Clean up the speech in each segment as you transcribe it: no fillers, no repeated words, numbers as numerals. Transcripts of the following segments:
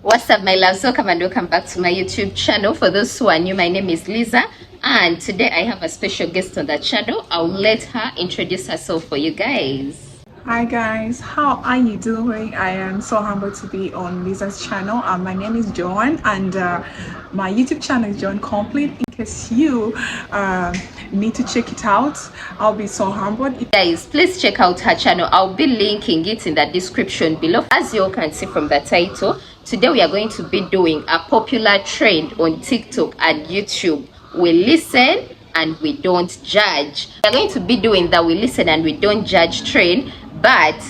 What's up, my loves? Welcome and welcome back to my YouTube channel. For those who are new, my name is Lisa, and today I have a special guest on the channel. I'll let her introduce herself for you guys. Hi guys, how are you doing? I am so humbled to be on Lisa's channel. My name is Joan, and my YouTube channel is Joan Complete. In case you need to check it out, I'll be so humbled. Guys, please check out her channel. I'll be linking it in the description below. As you all can see from the title, today we are going to be doing a popular trend on TikTok and YouTube. We listen and we don't judge. We're going to be doing the we listen and we don't judge trend, but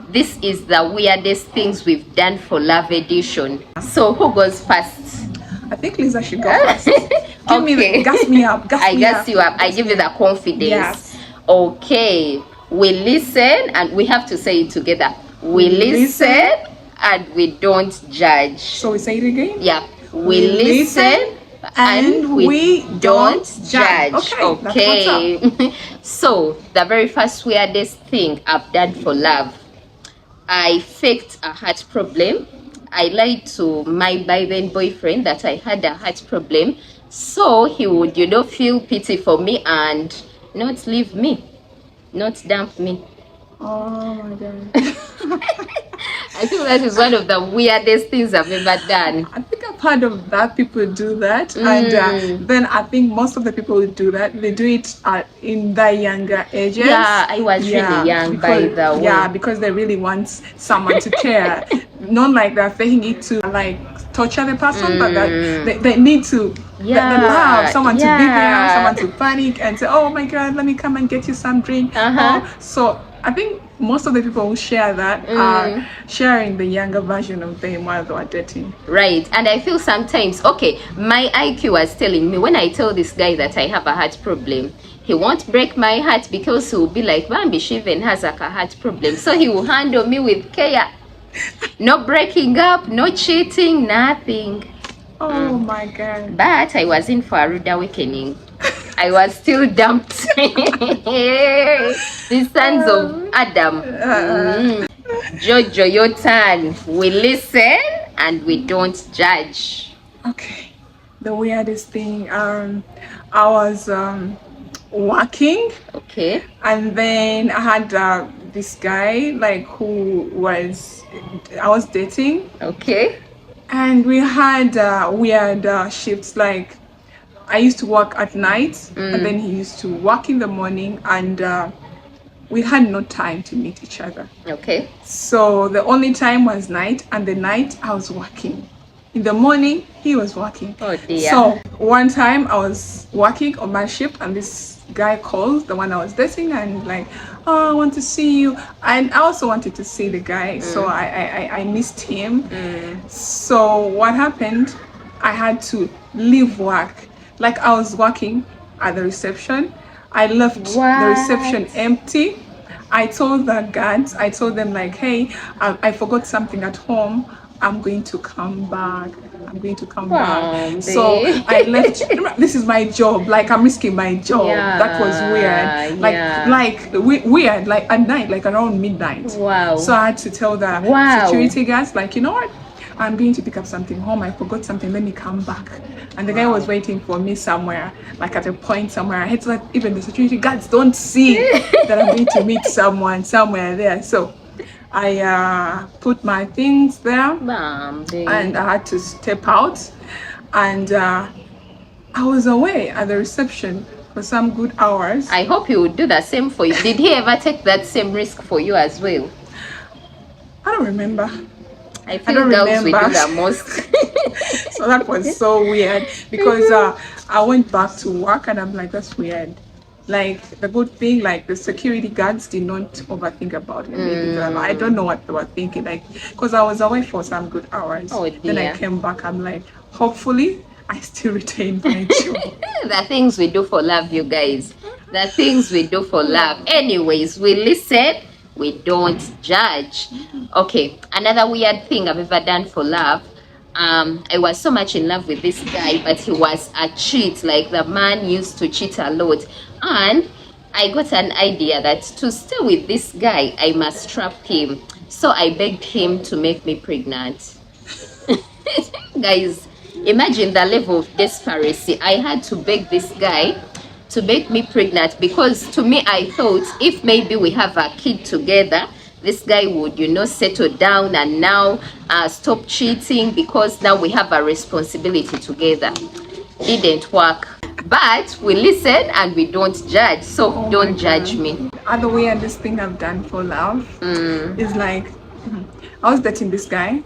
this is the weirdest things we've done for love edition. So who goes first? I think Lisa should go first. Give me the, gas me up. I gas you up. I give you the confidence. Yes. Okay. We listen and we have to say it together. We listen and we don't judge. So we say it again? Yeah. We listen and we don't judge. Okay. So the very first weirdest thing I've done for love, I faked a heart problem. I lied to my by then boyfriend that I had a heart problem, so he would, feel pity for me and not leave me, not dump me. Oh my god. I think that is one of the weirdest things I've ever done. I think I've heard of that. People do that, and then I think most of the people who do that, they do it in the younger ages. Yeah, I was really young by the way. Yeah, because they really want someone to care. Not like they're faking it to like torture the person, but that they need to. They love someone to be there, someone to panic and say, "Oh my God, let me come and get you some drink." So I think most of the people who share that are sharing the younger version of them while they are dating. Right. And I feel sometimes, okay, my IQ was telling me when I tell this guy that I have a heart problem, he won't break my heart because he will be like, Bambi, she even has like a heart problem. So he will handle me with care. No breaking up, no cheating, nothing. Oh my God. But I was in for a rude awakening. I was still dumped. The sons of Adam. Jojo, your turn. We listen and we don't judge. Okay. The weirdest thing, I was working. Okay. And then I had this guy like I was dating. Okay. And we had weird shifts. Like I used to work at night, and then he used to work in the morning, and we had no time to meet each other. Okay. So the only time was night, and the night I was working. In the morning, he was working. Oh dear. So one time I was working on my shift, and this guy called, the one I was dating, and like, oh, I want to see you. And I also wanted to see the guy, so I missed him. So what happened? I had to leave work. Like I was working at the reception. I left the reception empty. I told the guards, I told them like, hey, I forgot something at home. I'm going to come back. I'm going to come back. So I left. This is my job. Like I'm risking my job. That was weird. Weird. Like at night, like around midnight. Wow. So I had to tell the security guards, like, you know what? I'm going to pick up something home. I forgot something. Let me come back. And the guy was waiting for me somewhere, like at a point somewhere. I had to let even the security guards don't see that I'm going to meet someone somewhere there. So I put my things there, and I had to step out, and I was away at the reception for some good hours. I hope he would do the same for you. Did he ever take that same risk for you as well? I don't remember. I feel girls will do the most. So that was so weird because I went back to work and I'm like, that's weird. Like the good thing, like the security guards did not overthink about it. Maybe I don't know what they were thinking, like because I was away for some good hours. Oh dear. Then I came back. I'm like, hopefully I still retain my job. The things we do for love, you guys. The things we do for love. Anyways, we listen. We don't judge. Okay, another weird thing I've ever done for love. I was so much in love with this guy, but he was a cheat. Like the man used to cheat a lot, and I got an idea that to stay with this guy, I must trap him. So I begged him to make me pregnant. Guys, imagine the level of desperation. I had to beg this guy to make me pregnant, because to me, I thought if maybe we have a kid together, this guy would, settle down and now stop cheating, because now we have a responsibility together. Didn't work. But we listen and we don't judge. So don't judge me. Other weirdest thing I've done for love is like, I was dating this guy,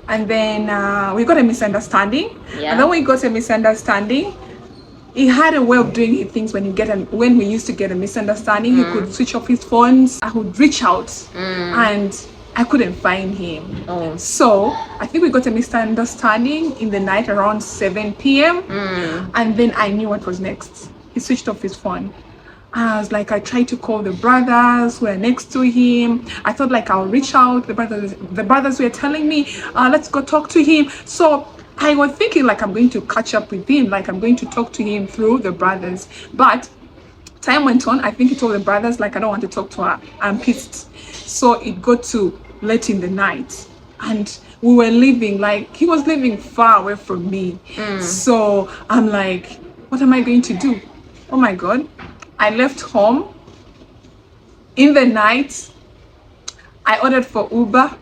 and then we got a misunderstanding. Yeah. And then we got a misunderstanding. He had a way of doing things when we used to get a misunderstanding. He could switch off his phones. I would reach out, and I couldn't find him. So I think we got a misunderstanding in the night around 7 p.m. And then I knew what was next. He switched off his phone. I was like, I tried to call the brothers who were next to him. I thought like I'll reach out. The brothers were telling me, let's go talk to him. So I was thinking like I'm going to catch up with him, like I'm going to talk to him through the brothers. But time went on. I think he told the brothers like, I don't want to talk to her, I'm pissed. So it got to late in the night, and we were living, like he was living far away from me. So I'm like, what am I going to do? Oh my God. I left home in the night. I ordered for Uber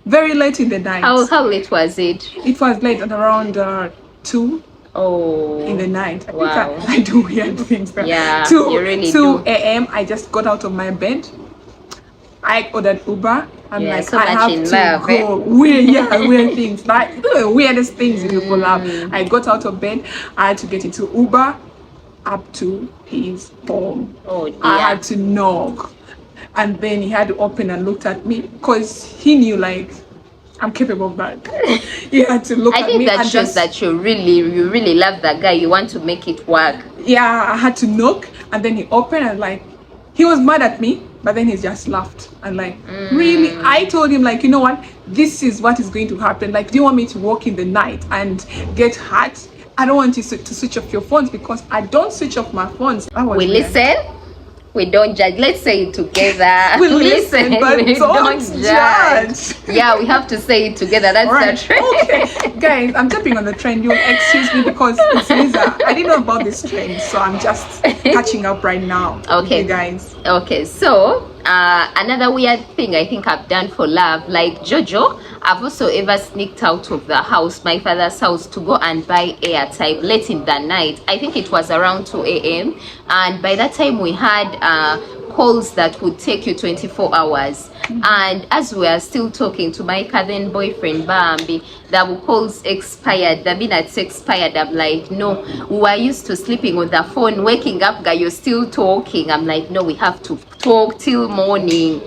very late in the night. How late was it? It was late at around 2 in the night. I think I do weird things. Yeah, 2 you really 2 a.m. I just got out of my bed. I ordered Uber. I'm like, so I have in to love, go. Weird things. Like the weirdest things you people love. I got out of bed. I had to get into Uber up to his home. Oh dear. I had to knock, and then he had to open and looked at me, because he knew like I'm capable of that. He had to look at me. I think that shows that you really love that guy. You want to make it work. Yeah, I had to knock, and then he opened, and like he was mad at me, but then he just laughed and like, really? I told him like, you know what? This is what is going to happen. Like, do you want me to walk in the night and get hurt? I don't want you to switch off your phones, because I don't switch off my phones. We listen, we don't judge. Let's say it together. We listen, but we don't judge. Yeah, we have to say it together. That's Right. the trend. Okay, guys, I'm jumping on the trend. You'll excuse me because it's Lisa. I didn't know about this trend, so I'm just catching up right now. Okay, you guys. Okay, so another weird thing I think I've done for love, like Jojo, I've also ever sneaked out of the house, my father's house, to go and buy airtime late in the night. I think it was around 2 a.m. and by that time we had calls that would take you 24 hours. And as we are still talking to my cousin boyfriend Bambi, the calls expired, the minutes expired. I'm like, no, we are used to sleeping on the phone, waking up, guy, you're still talking. I'm like, no, we have to talk till morning.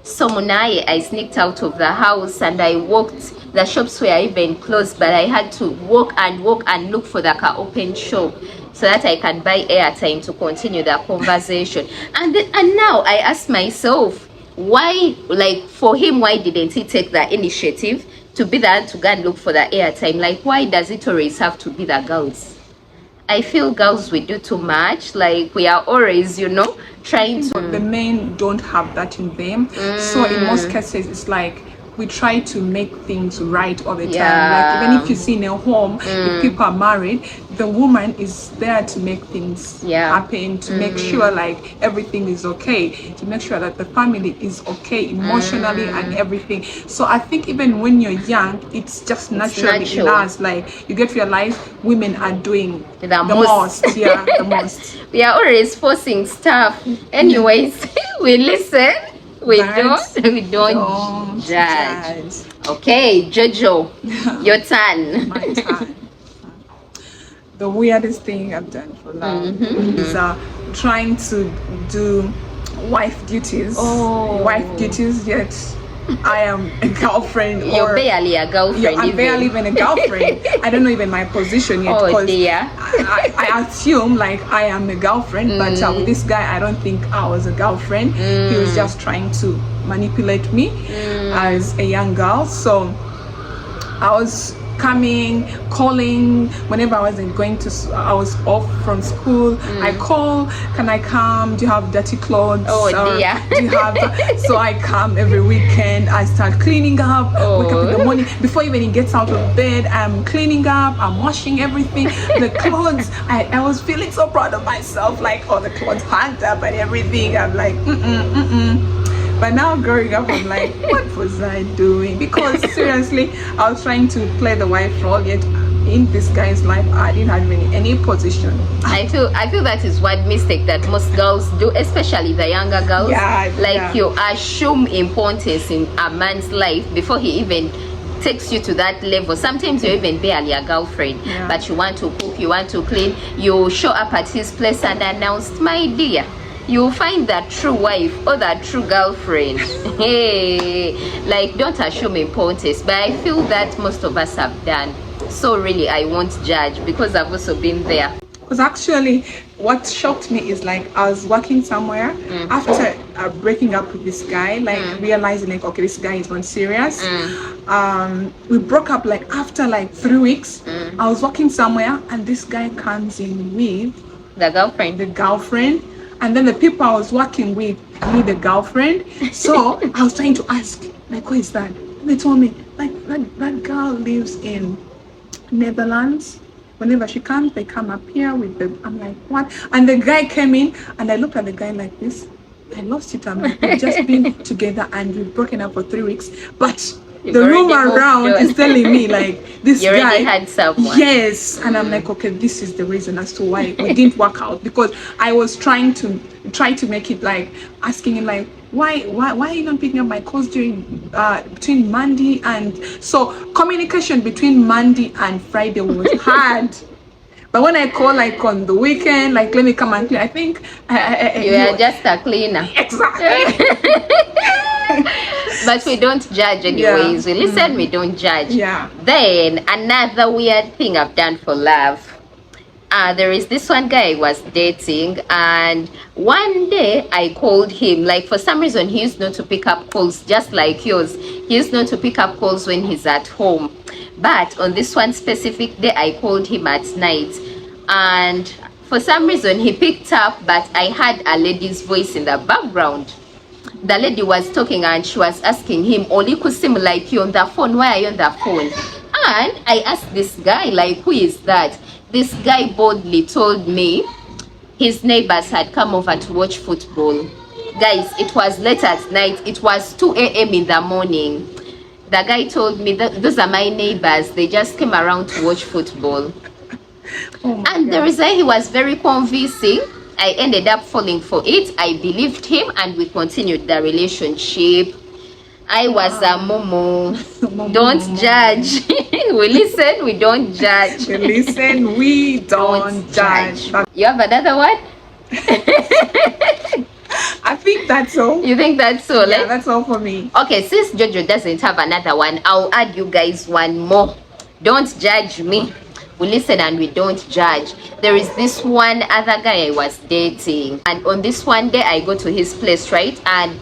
So Munaye, I sneaked out of the house and I walked. The shops were even closed, but I had to walk and look for the open shop so that I can buy airtime to continue the conversation. And now I ask myself, why, like for him, why didn't he take the initiative to be the one to go and look for the airtime? Like, why does it always have to be the girls? I feel girls, we do too much. Like, we are always, trying to... The men don't have that in them. So in most cases, it's like we try to make things right all the time. Like, even if you see in a home, if people are married, the woman is there to make things happen, to make sure like everything is okay, to make sure that the family is okay emotionally and everything. So I think even when you're young, it's just naturally in us. Like, you get to realize women are doing the most. The most. We are always forcing stuff. Anyways, we listen. We don't judge. Okay, Jojo, your turn. My turn. The weirdest thing I've done for love is trying to do wife duties. Wife duties, yet I am a girlfriend. You're barely a girlfriend. I'm barely even a girlfriend. I don't know even my position yet. Oh dear. I assume like I am a girlfriend, but with this guy, I don't think I was a girlfriend. He was just trying to manipulate me as a young girl. So I was coming, calling whenever I wasn't going to, I was off from school. I call, can I come? Do you have dirty clothes? Oh dear. Do you have? So I come every weekend. I start cleaning up. Wake up in the morning before even he gets out of bed. I'm cleaning up. I'm washing everything. The clothes. I was feeling so proud of myself. Like all the clothes hung up and everything. I'm like, But now growing up, I'm like, what was I doing? Because seriously, I was trying to play the wife role, yet in this guy's life, I didn't have any position. I feel that is one mistake that most girls do, especially the younger girls. You assume importance in a man's life before he even takes you to that level. Sometimes you're even barely a girlfriend, but you want to cook, you want to clean, you show up at his place and announce, my dear, you'll find that true wife or that true girlfriend. Hey, like, don't assume importance, but I feel that most of us have done. So really, I won't judge because I've also been there. Because actually, what shocked me is like I was working somewhere after breaking up with this guy, like realizing like, okay, this guy is not serious. We broke up like after like 3 weeks. I was working somewhere and this guy comes in with the girlfriend. And then the people I was working with knew the girlfriend. So I was trying to ask, like, what is that? And they told me, like, that girl lives in Netherlands. Whenever she comes, they come up here with the, I'm like, what? And the guy came in and I looked at the guy like this. I lost it. I'm like, we've just been together and we've broken up for 3 weeks. But the room around is telling me like this you guy already had someone. Yes, and I'm like, okay, this is the reason as to why we didn't work out, because I was trying to make it like asking him like, why are you not picking up my calls during between Monday and so communication between Monday and Friday was hard. But when I call like on the weekend, like let me come and clean, I think you are just a cleaner. Exactly. But we don't judge anyways. We listen, we don't judge. Then another weird thing I've done for love. There is this one guy I was dating, and one day I called him. Like for some reason he used not to pick up calls, just like yours. He used not to pick up calls when he's at home. But on this one specific day I called him at night, and for some reason he picked up, but I had a lady's voice in the background. The lady was talking and she was asking him, Oli kusim, like, you on the phone, why are you on the phone? And I asked this guy, like, who is that? This guy boldly told me his neighbors had come over to watch football. Guys, it was late at night. It was 2 a.m. in the morning. The guy told me that those are my neighbors. They just came around to watch football. And the reason he was very convincing, I ended up falling for it. I believed him and we continued the relationship. I was a momo. Don't judge. We listen, we don't judge. We listen, we don't judge. You have another one? I think that's all. You think that's all? Yeah, that's all for me. Okay, since Jojo doesn't have another one, I'll add you guys one more. Don't judge me. We listen and we don't judge. There is this one other guy I was dating, and on this one day I go to his place, right? And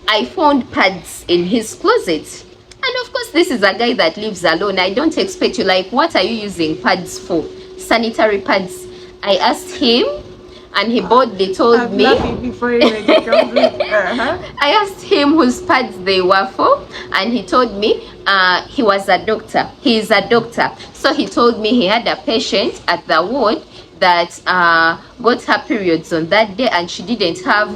I found pads in his closet. And of course, this is a guy that lives alone. I don't expect you, like, what are you using pads for? Sanitary pads. I asked him and he boldly told me. I asked him whose pads they were for, and he told me he was a doctor. He is a doctor. So he told me he had a patient at the ward that got her periods on that day and she didn't have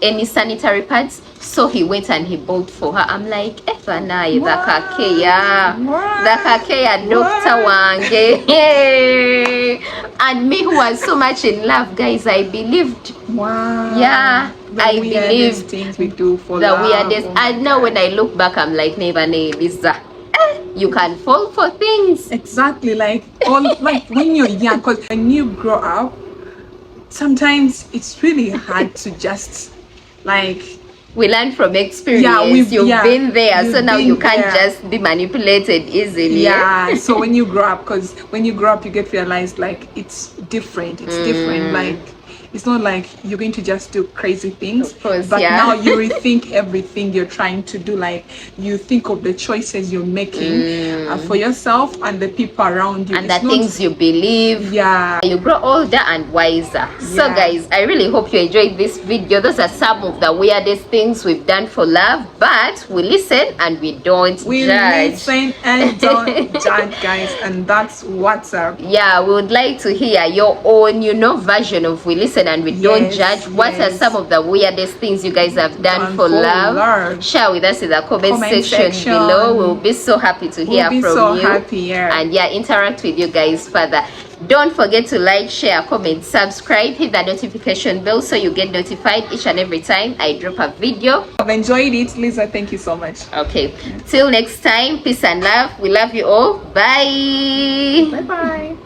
any sanitary pads. So he went and he bought for her. I'm like, Efanai, the kakeya doctor wange. And me, who was so much in love, guys, I believed. Wow. Yeah, I believed things we do for the love. weirdest. And now when I look back, I'm like, never Lisa. You can fall for things. Exactly, like when you're young, because when you grow up, sometimes it's really hard to just like. We learn from experience. You've been there, so now you can't just be manipulated easily. Yeah. So when you grow up, because when you grow up, you get realized like it's different. It's different. Like it's not like you're going to just do crazy things. Of course, but yeah. now you rethink everything you're trying to do. Like you think of the choices you're making for yourself and the people around you, and the things you believe. Yeah, you grow older and wiser. So guys, I really hope you enjoyed this video. Those are some of the weirdest things we've done for love, but we listen and we don't judge. Listen and don't judge, guys, and that's what's up. Yeah, we would like to hear your own, version of we listen and we don't judge. What are some of the weirdest things you guys have done for love? Share with us in the comment section below. We'll be so happy to hear from you. And interact with you guys further. Don't forget to like, share, comment, subscribe, hit the notification bell so you get notified each and every time I drop a video. I've enjoyed it, Lisa. Thank you so much. Okay, till next time, peace and love. We love you all. Bye. Bye bye.